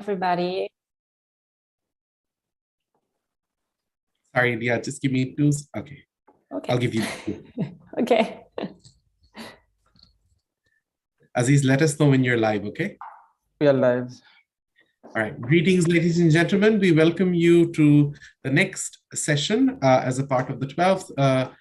everybody. Sorry, yeah, just give me two. Okay. I'll give you two. Okay. Aziz, let us know when you're live, okay? We are live. All right. Greetings, ladies and gentlemen. We welcome you to the next session as a part of the 12th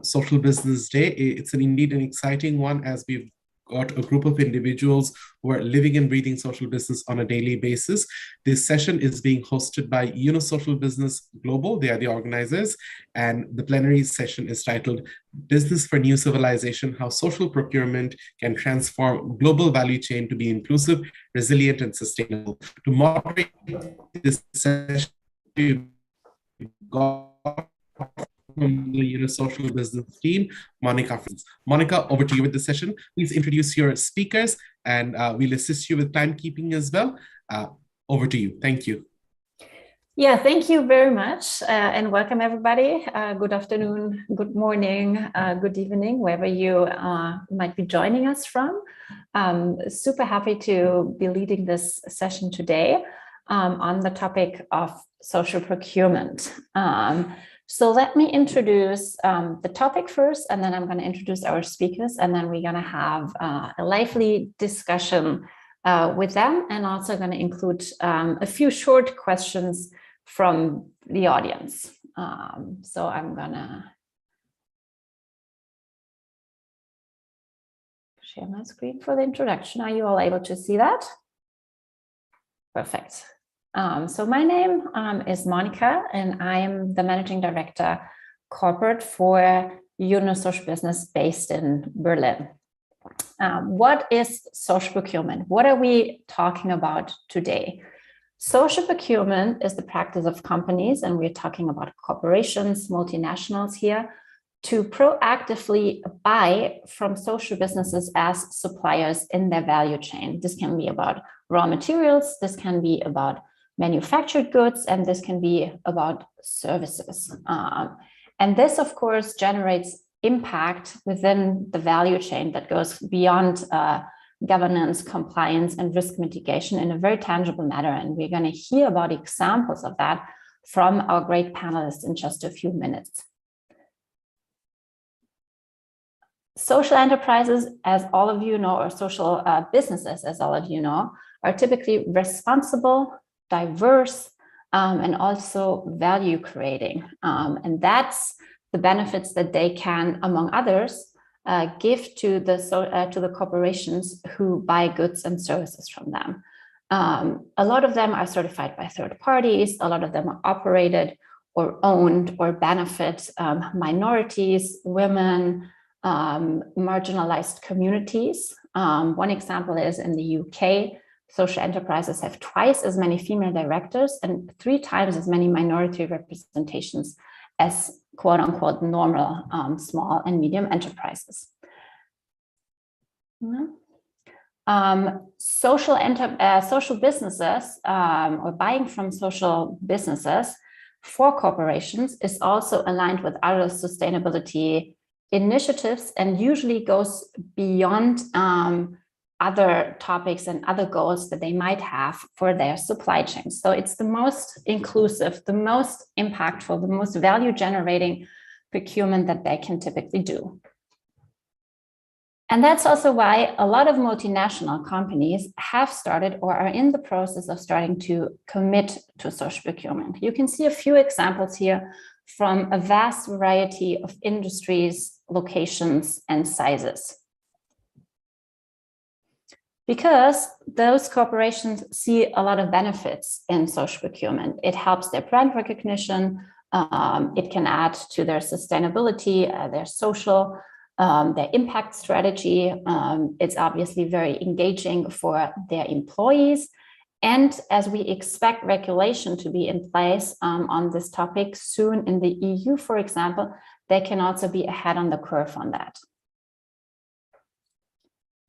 Social Business Day. It's indeed an exciting one, as we've got a group of individuals who are living and breathing social business on a daily basis. This session is being hosted by Social Business Global. They are the organizers. And the plenary session is titled Business for New Civilization, How Social Procurement Can Transform Global Value Chain to be Inclusive, Resilient, and Sustainable. To moderate this session, we've got from the Social Business team, Monica. Monica, over to you with the session. Please introduce your speakers, and we'll assist you with timekeeping as well. Over to you. Thank you. Yeah, thank you very much, and welcome everybody. Good afternoon, good morning, good evening, wherever you might be joining us from. Super happy to be leading this session today on the topic of social procurement. So let me introduce the topic first, and then I'm going to introduce our speakers, and then we're going to have a lively discussion with them, and also going to include a few short questions from the audience. So I'm going to share my screen for the introduction. Are you all able to see that? Perfect. So my name is Monica, and I am the Managing Director Corporate for Social Business based in Berlin. What is social procurement? What are we talking about today? Social procurement is the practice of companies, and we're talking about corporations, multinationals here, to proactively buy from social businesses as suppliers in their value chain. This can be about raw materials, this can be about manufactured goods, and this can be about services. And this, of course, generates impact within the value chain that goes beyond governance, compliance, and risk mitigation in a very tangible manner. And we're going to hear about examples of that from our great panelists in just a few minutes. Social enterprises, as all of you know, or social businesses, as all of you know, are typically responsible, diverse, and also value creating. And that's the benefits that they can, among others, give to the corporations who buy goods and services from them. A lot of them are certified by third parties. A lot of them are operated or owned or benefit minorities, women, marginalized communities. One example is in the UK, social enterprises have twice as many female directors and 3 times as many minority representations as quote unquote normal small and medium enterprises. Social businesses or buying from social businesses for corporations is also aligned with other sustainability initiatives and usually goes beyond other topics and other goals that they might have for their supply chain. So it's the most inclusive, the most impactful, the most value generating procurement that they can typically do. And that's also why a lot of multinational companies have started or are in the process of starting to commit to social procurement. You can see a few examples here from a vast variety of industries, locations, and sizes. Because those corporations see a lot of benefits in social procurement. It helps their brand recognition. It can add to their sustainability, their social, their impact strategy. It's obviously very engaging for their employees. And as we expect regulation to be in place on this topic soon in the EU, for example, they can also be ahead on the curve on that.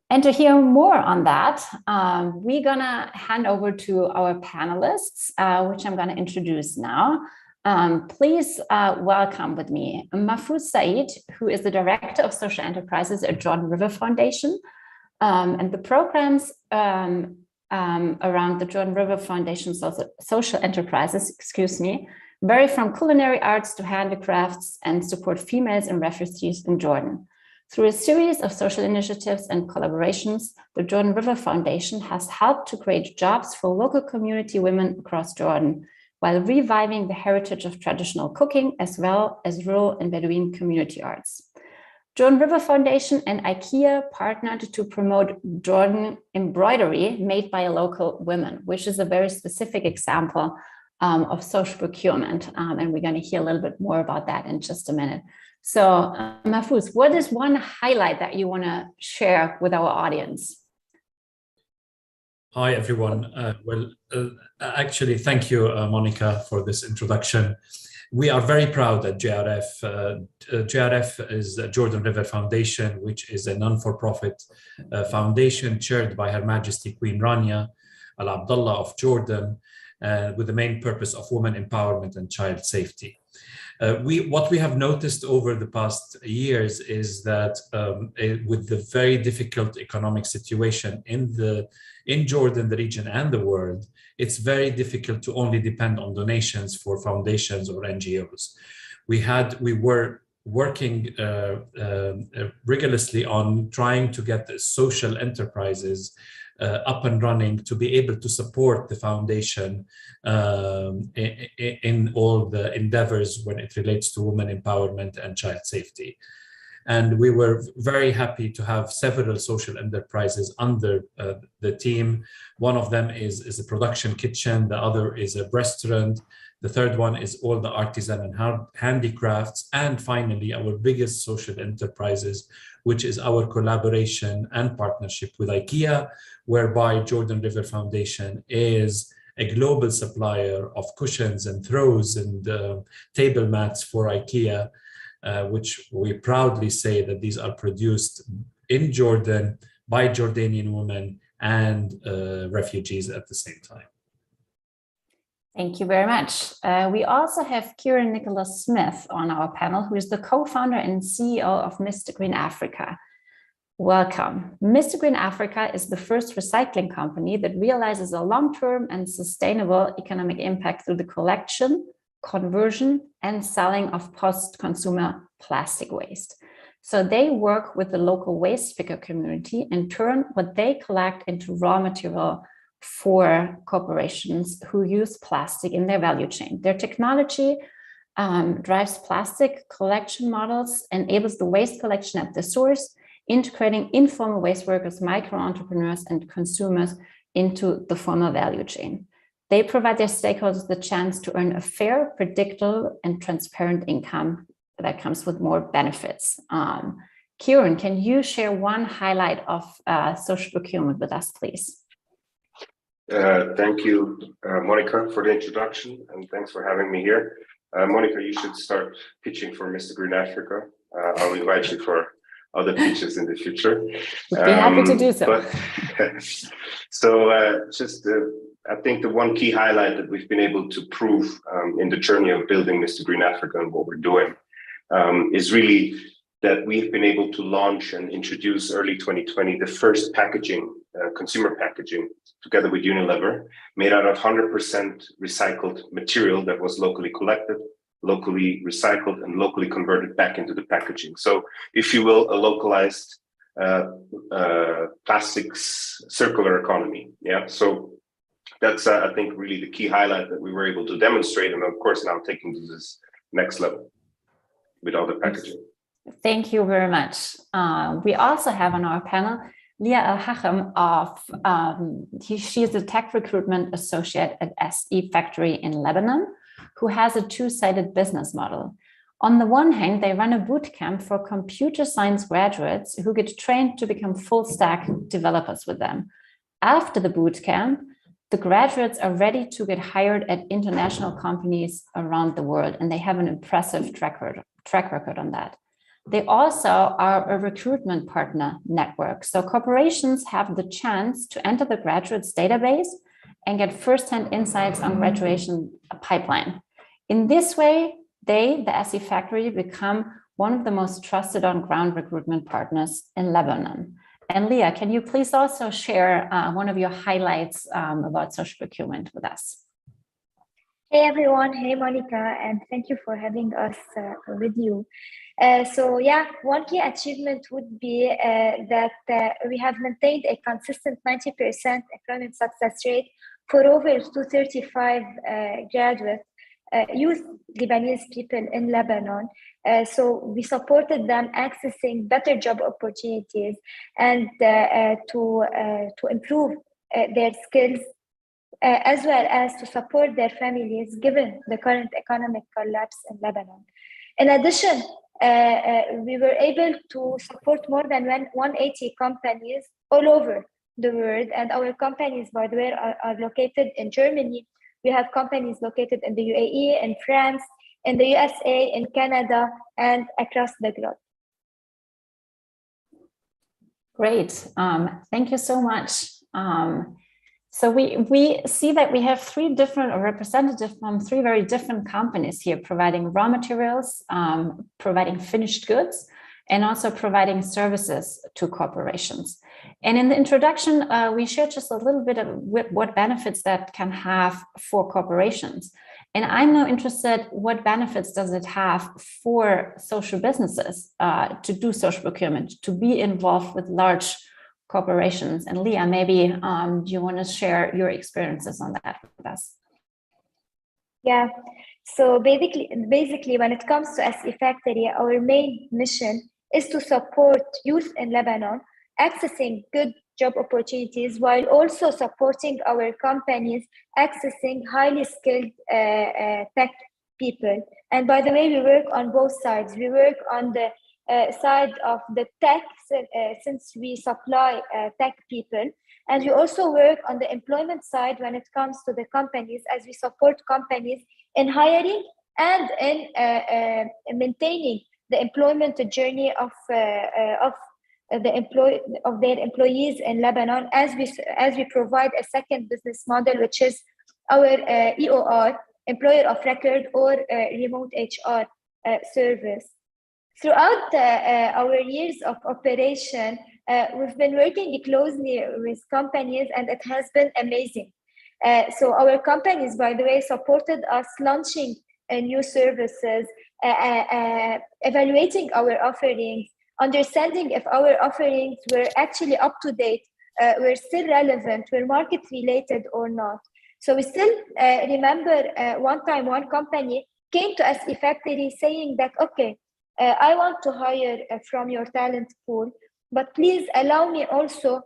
And to hear more on that, we're going to hand over to our panelists, which I'm going to introduce now. Please welcome with me Mahfouz Saeed, who is the Director of Social Enterprises at Jordan River Foundation. And the programs around the Jordan River Foundation social enterprises, vary from culinary arts to handicrafts and support females and refugees in Jordan. Through a series of social initiatives and collaborations, the Jordan River Foundation has helped to create jobs for local community women across Jordan, while reviving the heritage of traditional cooking as well as rural and Bedouin community arts. Jordan River Foundation and IKEA partnered to promote Jordan embroidery made by local women, which is a very specific example of social procurement. And we're going to hear a little bit more about that in just a minute. So Mahfouz, what is one highlight that you want to share with our audience? Hi, everyone. Actually, thank you, Monica, for this introduction. We are very proud at JRF. JRF is the Jordan River Foundation, which is a non-for-profit foundation chaired by Her Majesty Queen Rania Al Abdullah of Jordan, with the main purpose of women empowerment and child safety. What we have noticed over the past years is that with the very difficult economic situation in Jordan, the region, and the world, it's very difficult to only depend on donations for foundations or NGOs. We were working rigorously on trying to get the social enterprises up and running to be able to support the foundation in all the endeavors when it relates to women empowerment and child safety. And we were very happy to have several social enterprises under the team. One of them is a production kitchen, the other is a restaurant, the third one is all the artisan and handicrafts, and finally our biggest social enterprises, which is our collaboration and partnership with IKEA, whereby Jordan River Foundation is a global supplier of cushions and throws and table mats for IKEA, which we proudly say that these are produced in Jordan by Jordanian women and refugees at the same time. Thank you very much. We also have Kieran Nicholas Smith on our panel, who is the co-founder and CEO of Mr. Green Africa. Welcome. Mr. Green Africa is the first recycling company that realizes a long-term and sustainable economic impact through the collection, conversion, and selling of post-consumer plastic waste. So they work with the local waste picker community and turn what they collect into raw material for corporations who use plastic in their value chain. Their technology drives plastic collection models, enables the waste collection at the source, integrating informal waste workers, micro-entrepreneurs, and consumers into the formal value chain. They provide their stakeholders the chance to earn a fair, predictable, and transparent income that comes with more benefits. Kieran, can you share one highlight of social procurement with us, please? Thank you, Monica, for the introduction, and thanks for having me here. Monica, you should start pitching for Mr. Green Africa. I'll invite you for other pitches in the future. We'd be happy to do so. I think the one key highlight that we've been able to prove in the journey of building Mr. Green Africa and what we're doing is really that we've been able to launch and introduce early 2020 the first packaging, consumer packaging, together with Unilever, made out of 100% recycled material that was locally collected, locally recycled, and locally converted back into the packaging. So, if you will, a localized plastics circular economy. Yeah. So that's I think really the key highlight that we were able to demonstrate, and of course now taking to this next level with other packaging. Thank you very much. We also have on our panel Leah Al-Hacham she is a tech recruitment associate at SE Factory in Lebanon, who has a two-sided business model. On the one hand, they run a boot camp for computer science graduates who get trained to become full stack developers with them. After the boot camp, the graduates are ready to get hired at international companies around the world, and they have an impressive track record on that. They also are a recruitment partner network. So corporations have the chance to enter the graduates database and get firsthand insights on graduation pipeline. In this way, the SE Factory, become one of the most trusted on-ground recruitment partners in Lebanon. And Leah, can you please also share one of your highlights about social procurement with us? Hey everyone, hey Monica, and thank you for having us with you. So yeah, one key achievement would be that we have maintained a consistent 90% employment success rate for over 235 graduate youth Lebanese people in Lebanon. So we supported them accessing better job opportunities and to improve their skills, as well as to support their families given the current economic collapse in Lebanon. In addition, we were able to support more than 180 companies all over the world, and our companies, by the way, are located in Germany. We have companies located in the UAE, in France, in the USA, in Canada, and across the globe. Great, thank you so much. So we see that we have three different, or representatives from three very different companies here, providing raw materials, providing finished goods, and also providing services to corporations. And in the introduction, we shared just a little bit of what benefits that can have for corporations. And I'm now interested, what benefits does it have for social businesses to do social procurement, to be involved with large corporations? And Leah, maybe do you want to share your experiences on that with us? Yeah, so basically when it comes to SE Factory, our main mission is to support youth in Lebanon accessing good job opportunities, while also supporting our companies accessing highly skilled tech people. And by the way, we work on both sides. We work on the side of the tech, since we supply tech people, and we also work on the employment side when it comes to the companies, as we support companies in hiring and in maintaining the employment journey of their employees in Lebanon, as we provide a second business model, which is our EOR, employer of record, or remote HR service. Throughout our years of operation, we've been working closely with companies, and it has been amazing. So our companies, by the way, supported us launching new services, evaluating our offerings, understanding if our offerings were actually up to date, were still relevant, were market related or not. So we still remember one time one company came to SE Factory saying that, okay, I want to hire from your talent pool, but please allow me also,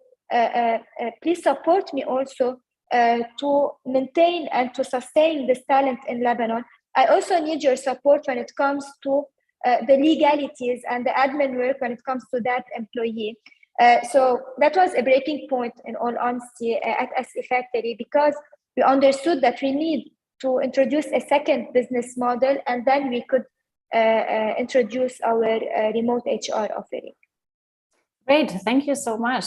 please support me also to maintain and to sustain this talent in Lebanon. I also need your support when it comes to the legalities and the admin work when it comes to that employee. So that was a breaking point, in all honesty, at SE Factory, because we understood that we need to introduce a second business model, and then we could introduce our remote HR offering. Great, thank you so much.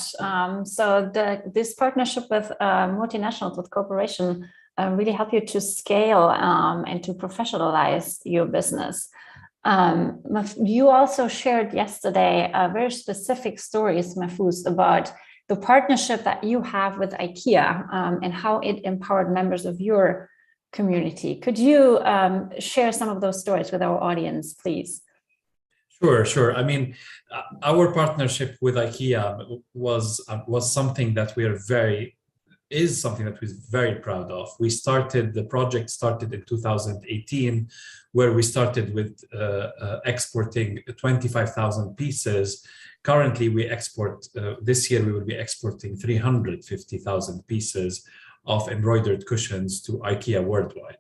So this partnership with multinationals, with corporation, really help you to scale and to professionalize your business. You also shared yesterday very specific stories, Mahfouz, about the partnership that you have with IKEA and how it empowered members of your community. Could you share some of those stories with our audience, please? Sure. I mean, our partnership with IKEA was something that we're very proud of. The project started in 2018, where we started with exporting 25,000 pieces. Currently, we export, this year we will be exporting 350,000 pieces of embroidered cushions to IKEA worldwide.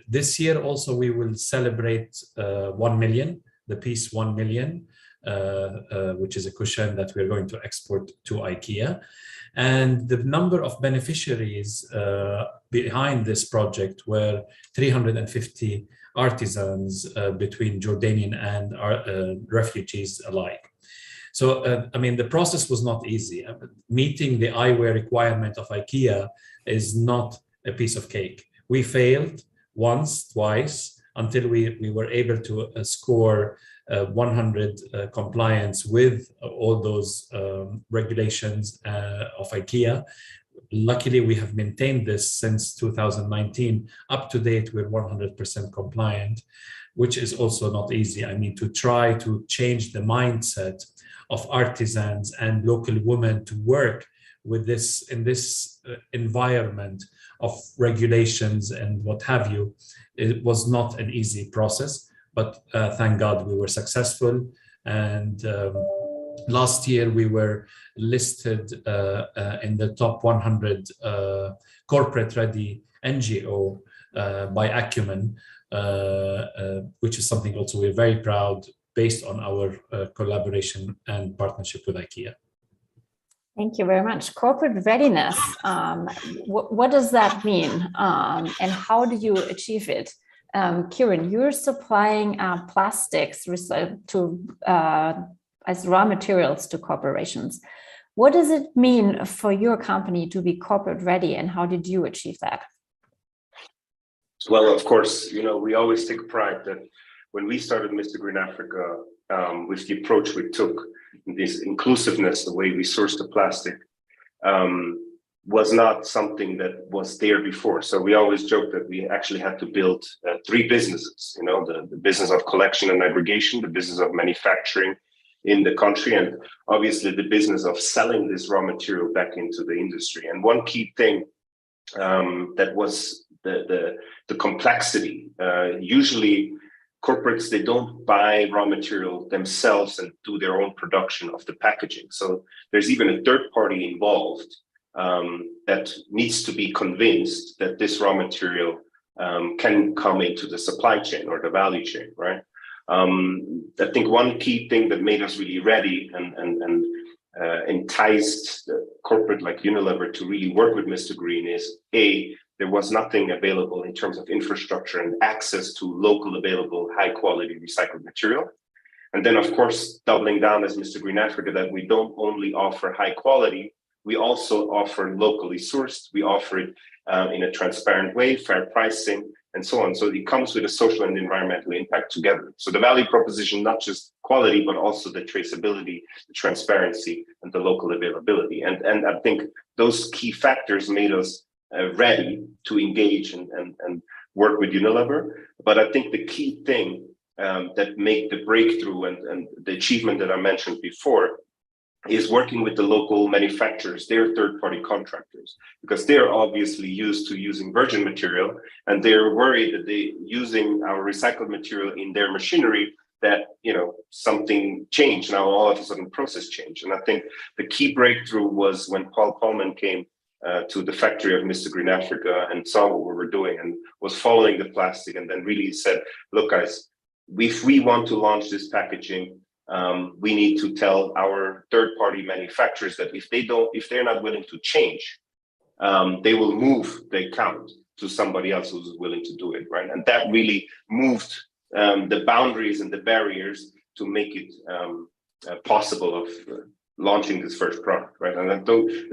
This year also we will celebrate 1 million, the piece 1 million, which is a cushion that we're going to export to IKEA. And the number of beneficiaries behind this project were 350 artisans between Jordanian and refugees alike. So, I mean, the process was not easy. Meeting the eyewear requirement of IKEA is not a piece of cake. We failed once, twice, until we were able to score 100 compliance with all those regulations of IKEA. Luckily, we have maintained this since 2019. Up to date, we're 100% compliant, which is also not easy. I mean, to try to change the mindset of artisans and local women to work with this in this environment of regulations and what have you, it was not an easy process, but thank God we were successful. And last year we were listed in the top 100 corporate ready NGO by Acumen, which is something also we're very proud based on our collaboration and partnership with IKEA. Thank you very much. Corporate readiness, what does that mean? And how do you achieve it? Kieran, you're supplying plastics to as raw materials to corporations. What does it mean for your company to be corporate ready, and how did you achieve that? Well, of course, we always take pride that when we started Mr. Green Africa, with the approach we took, this inclusiveness, the way we sourced the plastic, was not something that was there before. So we always joke that we actually had to build 3 businesses, the business of collection and aggregation, the business of manufacturing in the country, and obviously the business of selling this raw material back into the industry. And one key thing that was the complexity. Usually corporates, they don't buy raw material themselves and do their own production of the packaging. So there's even a third party involved that needs to be convinced that this raw material can come into the supply chain or the value chain, right? I think one key thing that made us really ready and enticed the corporate like Unilever to really work with Mr. Green is there was nothing available in terms of infrastructure and access to local available high quality recycled material. And then of course, doubling down as Mr. Green Africa, that we don't only offer high quality, we also offer locally sourced, we offer it in a transparent way, fair pricing, and so on. So it comes with a social and environmental impact together. So the value proposition, not just quality, but also the traceability, the transparency, and the local availability. And I think those key factors made us ready to engage and work with Unilever. But I think the key thing that made the breakthrough and the achievement that I mentioned before is working with the local manufacturers, their third-party contractors, because they're obviously used to using virgin material, and they're worried that they using our recycled material in their machinery, that something changed. Now all of a sudden process changed. And I think the key breakthrough was when Paul Pullman came to the factory of Mr. Green Africa and saw what we were doing and was following the plastic, and then really said, look guys, if we want to launch this packaging, we need to tell our third-party manufacturers that if they're not willing to change, they will move the account to somebody else who's willing to do it, right? And that really moved the boundaries and the barriers to make it possible of launching this first product, right? And I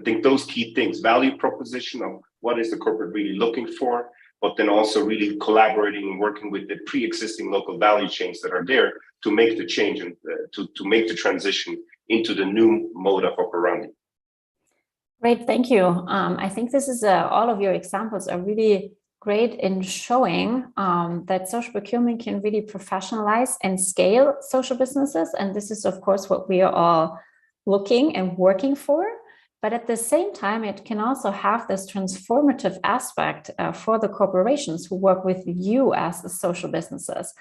think those key things, value proposition of what is the corporate really looking for, but then also really collaborating and working with the pre-existing local value chains that are there to make the change and to make the transition into the new mode of operandi. Great, thank you. I think this is all of your examples are really great in showing that social procurement can really professionalize and scale social businesses. And this is, of course, what we are all looking and working for. But at the same time, it can also have this transformative aspect for the corporations who work with you as the social businesses,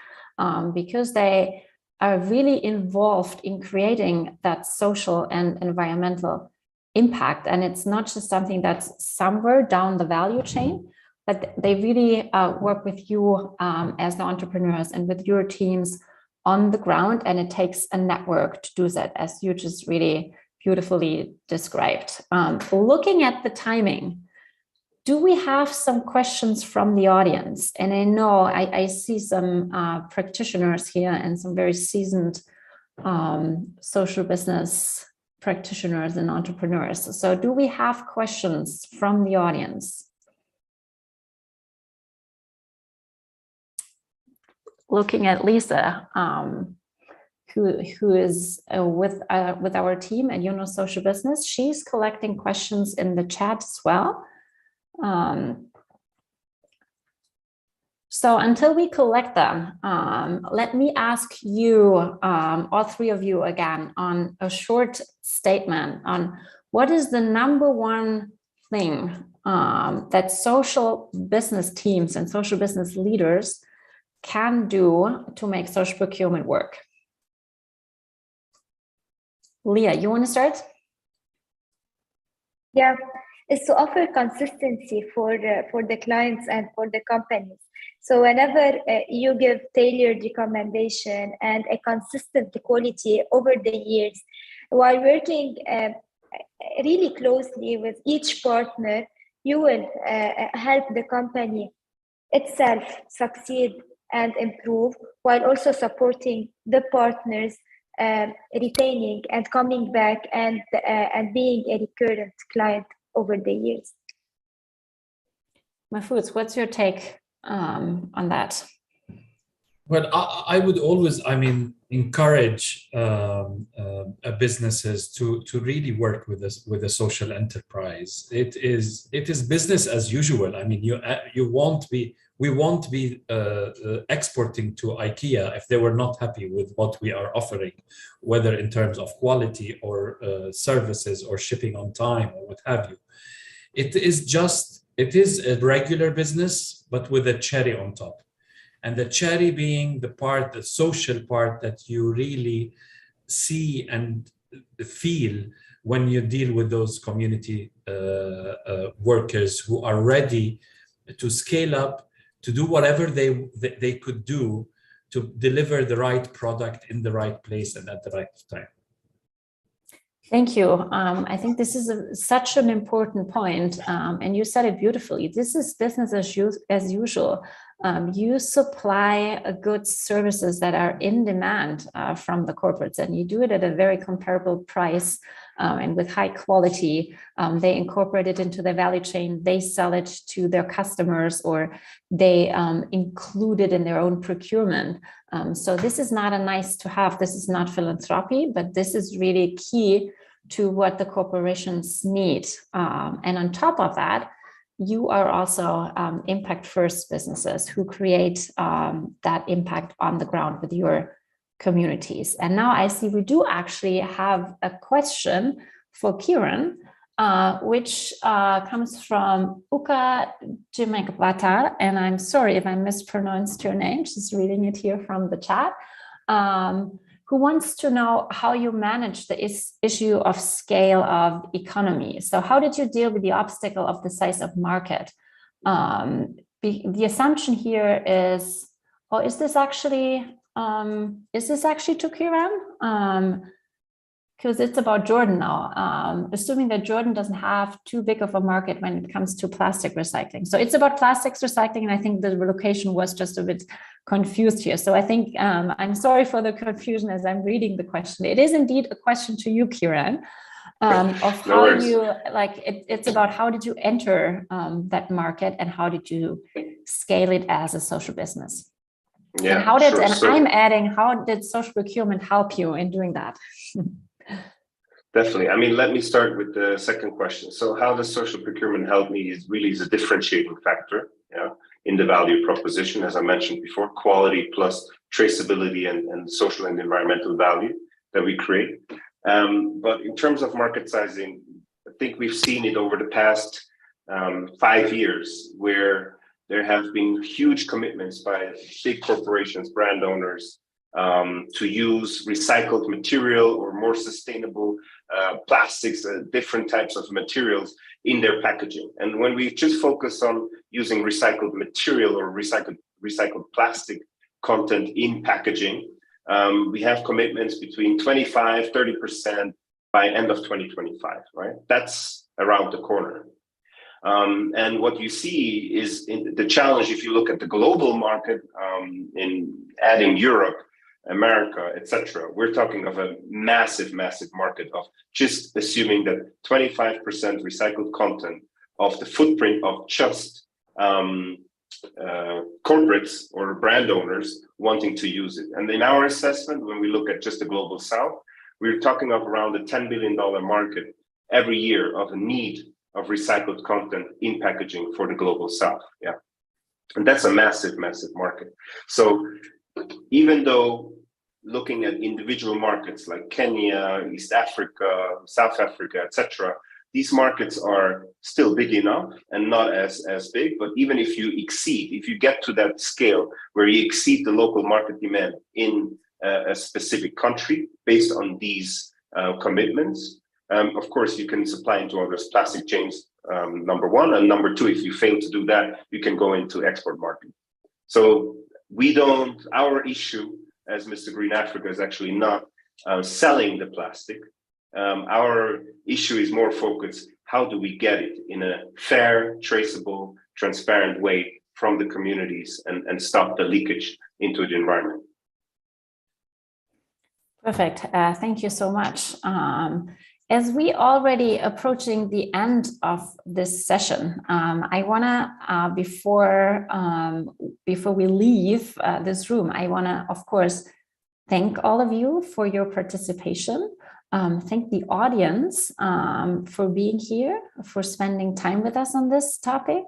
because they are really involved in creating that social and environmental impact. And it's not just something that's somewhere down the value chain, but they really work with you as the entrepreneurs and with your teams on the ground. And it takes a network to do that, as you just really beautifully described. Looking at the timing, do we have some questions from the audience? And I know I see some practitioners here and some very seasoned social business practitioners and entrepreneurs. So do we have questions from the audience? Looking at Lisa, who is with our team at Social Business. She's collecting questions in the chat as well. So until we collect them, let me ask you, all three of you again, on a short statement on what is the number one thing that social business teams and social business leaders can do to make social procurement work. Leah, you want to start? Yeah, is to offer consistency for the clients and for the companies. So whenever you give tailored recommendation and a consistent quality over the years, while working really closely with each partner, you will help the company itself succeed and improve, while also supporting the partners retaining and coming back and being a recurrent client over the years. Mahfouz, what's your take on that? Well, I would always, encourage businesses to really work with a social enterprise. It is business as usual. I mean, we won't be exporting to IKEA if they were not happy with what we are offering, whether in terms of quality or services or shipping on time or what have you. It is a regular business, but with a cherry on top. And the cherry being the social part that you really see and feel when you deal with those community workers who are ready to scale up, to do whatever they could do to deliver the right product in the right place and at the right time. Thank you. I think this is such an important point, and you said it beautifully. This is business as usual. You supply goods, services that are in demand from the corporates, and you do it at a very comparable price and with high quality. They incorporate it into their value chain. They sell it to their customers, or they include it in their own procurement. So this is not a nice to have. This is not philanthropy, but this is really key to what the corporations need. And on top of that, you are also impact first businesses who create that impact on the ground with your communities. And now I see we do actually have a question for Kieran, which comes from Uka Jimekwata, and I'm sorry if I mispronounced your name, she's reading it here from the chat, who wants to know how you manage the issue of scale of economy. So how did you deal with the obstacle of the size of market? The assumption here is, oh, is this actually to Kieran? Because it's about Jordan now, assuming that Jordan doesn't have too big of a market when it comes to plastic recycling. So it's about plastics recycling, and I think the location was just a bit confused here. So I think I'm sorry for the confusion as I'm reading the question. It is indeed a question to you, Kieran, of how it's about how did you enter that market and how did you scale it as a social business? Yeah, and I'm adding, how did social procurement help you in doing that? Definitely. I mean, let me start with the second question. So how does social procurement help me is a differentiating factor in the value proposition, as I mentioned before, quality plus traceability and social and environmental value that we create. But in terms of market sizing, I think we've seen it over the past 5 years where there have been huge commitments by big corporations, brand owners, to use recycled material or more sustainable plastics, different types of materials in their packaging. And when we just focus on using recycled material or recycled plastic content in packaging, we have commitments between 25-30% by end of 2025, right? That's around the corner. And what you see is the challenge, if you look at the global market, in adding Europe, America, etc., we're talking of a massive market of just assuming that 25% recycled content of the footprint of just corporates or brand owners wanting to use it. And in our assessment, when we look at just the global south, we're talking of around a $10 billion market every year of a need of recycled content in packaging for the global south. Yeah. And that's a massive, massive market. So even though looking at individual markets like Kenya, East Africa, South Africa, etc., these markets are still big enough and not as big. But even if you get to that scale where you exceed the local market demand in a specific country based on these commitments, of course, you can supply into other plastic chains, number one. And number two, if you fail to do that, you can go into export market. So our issue as Mr. Green Africa is actually not selling the plastic. Our issue is more focused, how do we get it in a fair, traceable, transparent way from the communities and stop the leakage into the environment. Perfect. Thank you so much. As we already approaching the end of this session, I wanna before we leave this room, I wanna of course thank all of you for your participation. Thank the audience for being here, for spending time with us on this topic.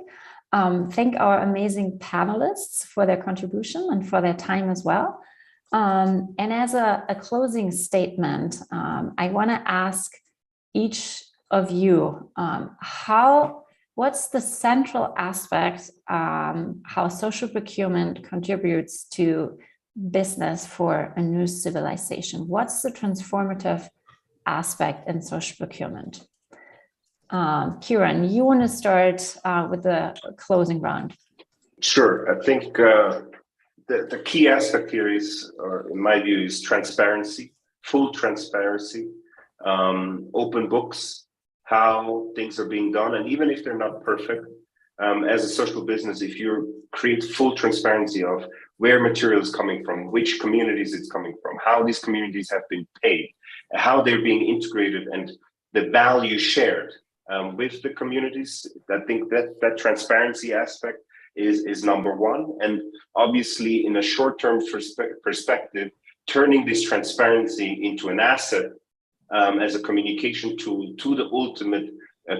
Thank our amazing panelists for their contribution and for their time as well. And as a closing statement, I want to ask each of you, what's the central aspect how social procurement contributes to business for a new civilization? What's the transformative aspect in social procurement? Kieran, you want to start with the closing round? Sure. I think the key aspect here is, or in my view, is transparency, full transparency, open books, how things are being done. And even if they're not perfect, as a social business, if you create full transparency of where material is coming from, which communities it's coming from, how these communities have been paid, how they're being integrated, and the value shared with the communities, I think that transparency aspect is number one. And obviously, in a short-term perspective, turning this transparency into an asset as a communication tool to the ultimate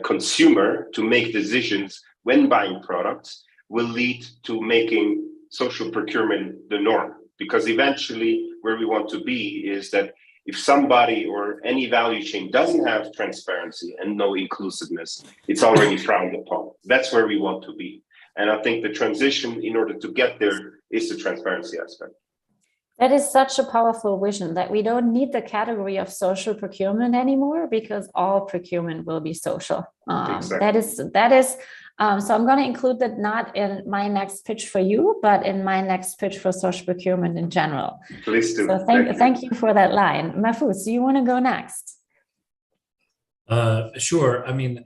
consumer to make decisions when buying products will lead to making social procurement the norm. Because eventually, where we want to be is that if somebody or any value chain doesn't have transparency and no inclusiveness, it's already frowned upon. That's where we want to be. And I think the transition in order to get there is the transparency aspect. That is such a powerful vision that we don't need the category of social procurement anymore because all procurement will be social. Exactly. That is. So I'm going to include that not in my next pitch for you, but in my next pitch for social procurement in general. Please do. So thank you for that line. Mahfouz, do you want to go next? Sure. I mean,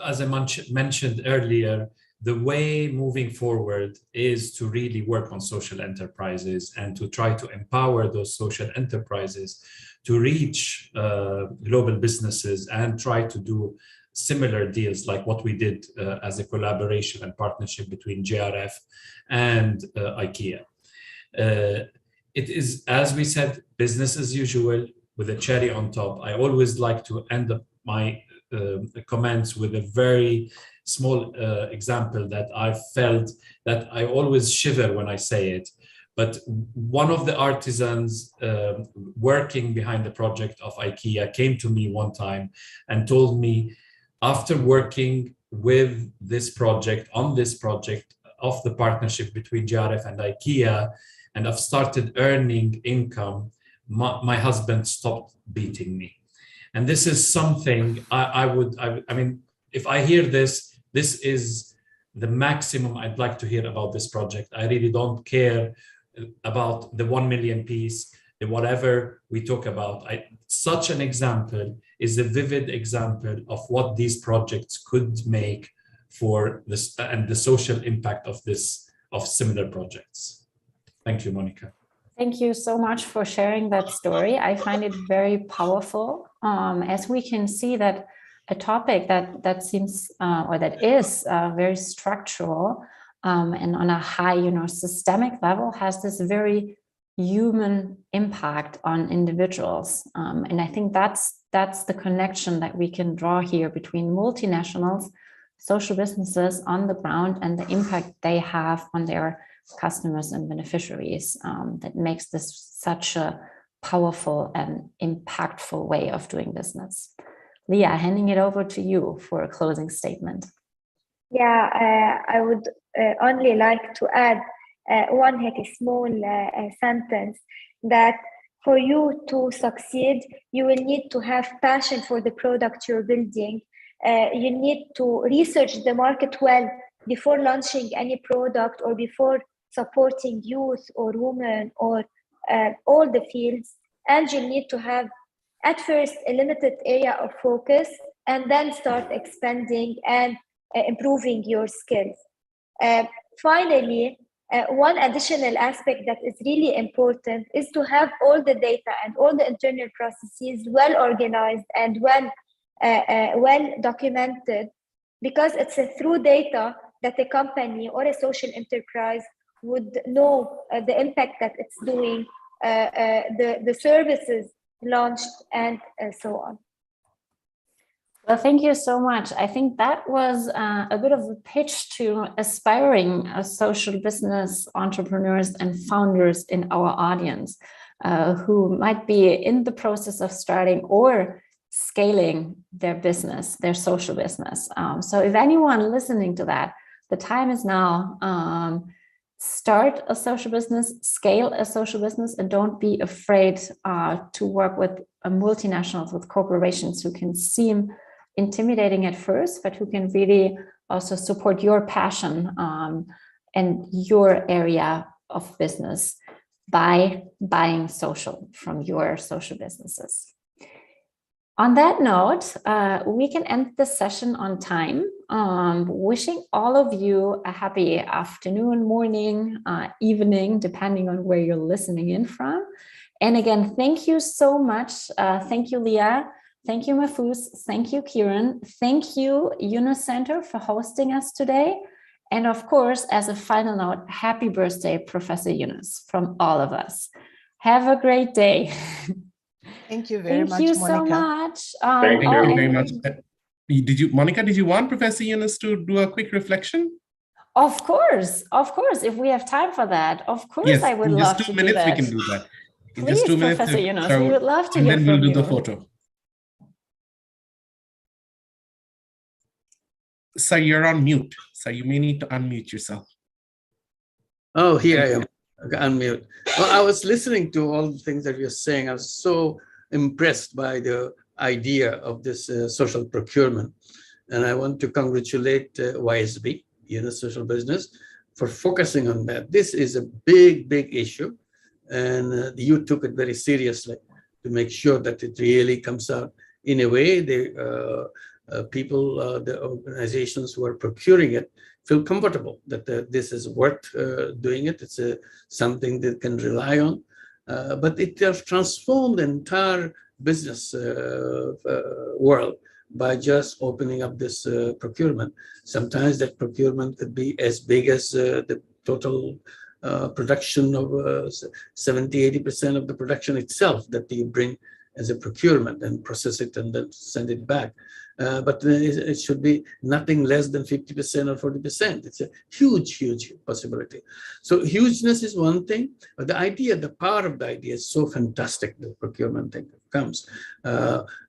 as I mentioned earlier, the way moving forward is to really work on social enterprises and to try to empower those social enterprises to reach global businesses and try to do similar deals like what we did as a collaboration and partnership between JRF and IKEA. It is, as we said, business as usual with a cherry on top. I always like to end up my comments with a very small example that I felt that I always shiver when I say it. But one of the artisans working behind the project of IKEA came to me one time and told me, after working with this project, on this project of the partnership between JRF and IKEA, and I've started earning income, my husband stopped beating me. And this is something I mean, if I hear this, this is the maximum I'd like to hear about this project. I really don't care about the 1 million piece, the whatever we talk about. Such an example is a vivid example of what these projects could make for this and the social impact of similar projects. Thank you, Monica. Thank you so much for sharing that story. I find it very powerful, as we can see that a topic that seems or that is very structural and on a high, systemic level has this very human impact on individuals. And I think that's the connection that we can draw here between multinationals, social businesses on the ground, and the impact they have on their customers and beneficiaries, that makes this such a powerful and impactful way of doing business. Leah, handing it over to you for a closing statement. Yeah, I would only like to add one small sentence, that for you to succeed, you will need to have passion for the product you're building. You need to research the market well before launching any product or before supporting youth or women or all the fields. And you need to have at first a limited area of focus and then start expanding and improving your skills. Finally, one additional aspect that is really important is to have all the data and all the internal processes well organized and well documented, because it's through data that a company or a social enterprise would know the impact that it's doing, the services launched, and so on. Well, thank you so much. I think that was a bit of a pitch to aspiring social business entrepreneurs and founders in our audience who might be in the process of starting or scaling their business, their social business. So if anyone listening to that, the time is now. Start a social business, scale a social business, and don't be afraid to work with multinationals, with corporations who can seem intimidating at first, but who can really also support your passion and your area of business by buying social from your social businesses. On that note, we can end the session on time. Wishing all of you a happy afternoon, morning, evening, depending on where you're listening in from. And again, thank you so much. Thank you, Leah. Thank you, Mahfouz. Thank you, Kieran. Thank you, Yunus Center, for hosting us today. And of course, as a final note, happy birthday, Professor Yunus, from all of us. Have a great day. Thank you very much, Thank you Monica. so much. Thank you very much. Monica, did you want Professor Yunus to do a quick reflection? Of course, if we have time for that. Of course, yes, I would in love just 2 to minutes do that. We can do that. In Please, just 2 minutes, Professor Yunus, we would love to and hear then from we'll do you. the photo. Sir, you're on mute. So you may need to unmute yourself. Oh, here I am. Okay, unmute. Well, I was listening to all the things that you're saying. I was so impressed by the idea of this social procurement. And I want to congratulate YSB, Social Business, for focusing on that. This is a big, big issue. And you took it very seriously to make sure that it really comes out in a way the organizations who are procuring it feel comfortable that this is worth doing it. It's something they can rely on. But it has transformed the entire business world by just opening up this procurement. Sometimes that procurement could be as big as the total production of 70–80% of the production itself that you bring as a procurement and process it and then send it back. But it should be nothing less than 50% or 40%. It's a huge, huge possibility. So hugeness is one thing, but the idea, the power of the idea is so fantastic, the procurement thing comes.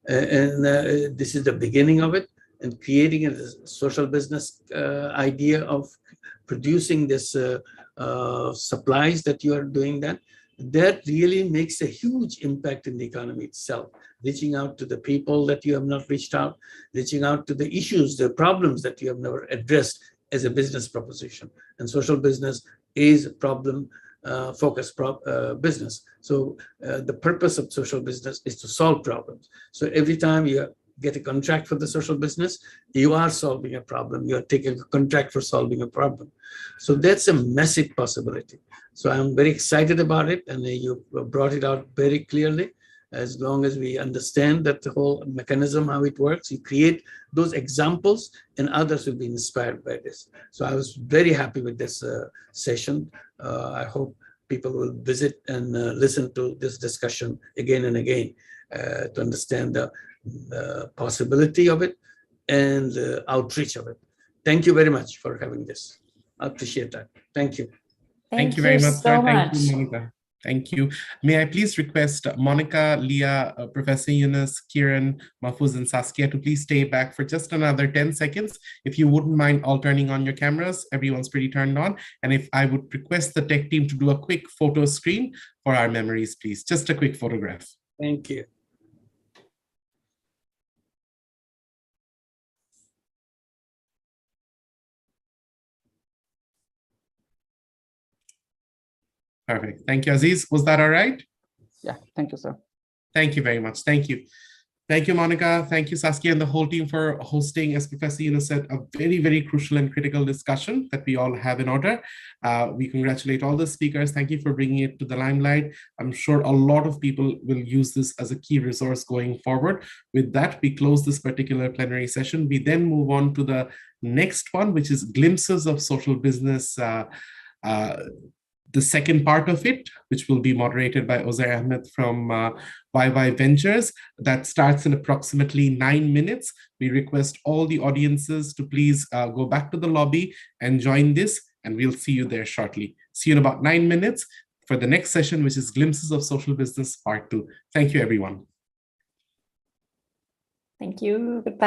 This is the beginning of it, and creating a social business idea of producing this supplies that you are doing that really makes a huge impact in the economy itself. Reaching out to the people that you have not reached out, reaching out to the issues, the problems that you have never addressed as a business proposition. And social business is a problem focused business. So the purpose of social business is to solve problems. So every time you get a contract for the social business, you are solving a problem. You are taking a contract for solving a problem. So that's a massive possibility. So I'm very excited about it, and you brought it out very clearly. As long as we understand that the whole mechanism, how it works, you create those examples and others will be inspired by this. So I was very happy with this session. I hope people will visit and listen to this discussion again and again to understand the possibility of it and the outreach of it. Thank you very much for having this. I appreciate that. Thank you. Thank you very much, sir. so much. Thank you, Monica. Thank you. May I please request Monica, Leah, Professor Yunus, Kiran, Mahfouz, and Saskia to please stay back for just another 10 seconds. If you wouldn't mind all turning on your cameras, everyone's pretty turned on. And if I would request the tech team to do a quick photo screen for our memories, please. Just a quick photograph. Thank you. Perfect. Thank you, Aziz. Was that all right? Yeah, thank you, sir. Thank you very much. Thank you. Thank you, Monica. Thank you, Saskia, and the whole team for hosting, as Professor Yunus said, a very, very crucial and critical discussion that we all have in order. We congratulate all the speakers. Thank you for bringing it to the limelight. I'm sure a lot of people will use this as a key resource going forward. With that, we close this particular plenary session. We then move on to the next one, which is glimpses of social business, the second part of it, which will be moderated by Ozair Ahmed from YY Ventures. That starts in approximately 9 minutes. We request all the audiences to please go back to the lobby and join this, and we'll see you there shortly. See you in about 9 minutes for the next session, which is Glimpses of Social Business Part 2. Thank you, everyone. Thank you. Goodbye.